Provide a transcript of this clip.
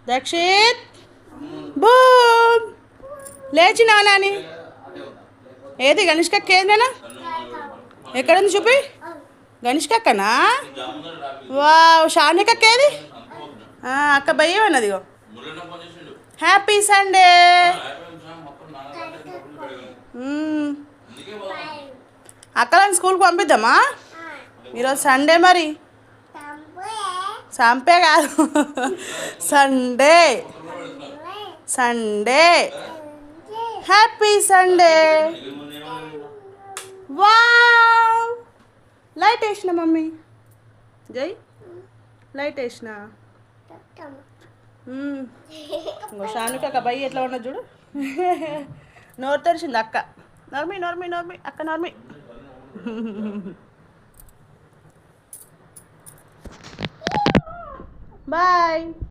Dakshit boom లేచినా నాని ఏది గణేష్కక్క ఏందేనా ఎక్కడుంది చూపి గణేష్కక్కనా వావ్ షానికక్క ఏది అక్క భయ్య ఉన్నది హ్యాపీ సండే అక్కలని స్కూల్కి పంపిద్దామా ఈరోజు సండే మరి సంపే కాదు Sunday Sunday happy Sunday wow light వేసిన మమ్మీ జై లైట్ వేసిన ఇంకో షానుకి అక్క బయ్యి ఎట్లా ఉన్నది చూడు నోరు తెరిచింది అక్క నోర్మి నోర్మి నోర్మి అక్క నోర్మి బాయ్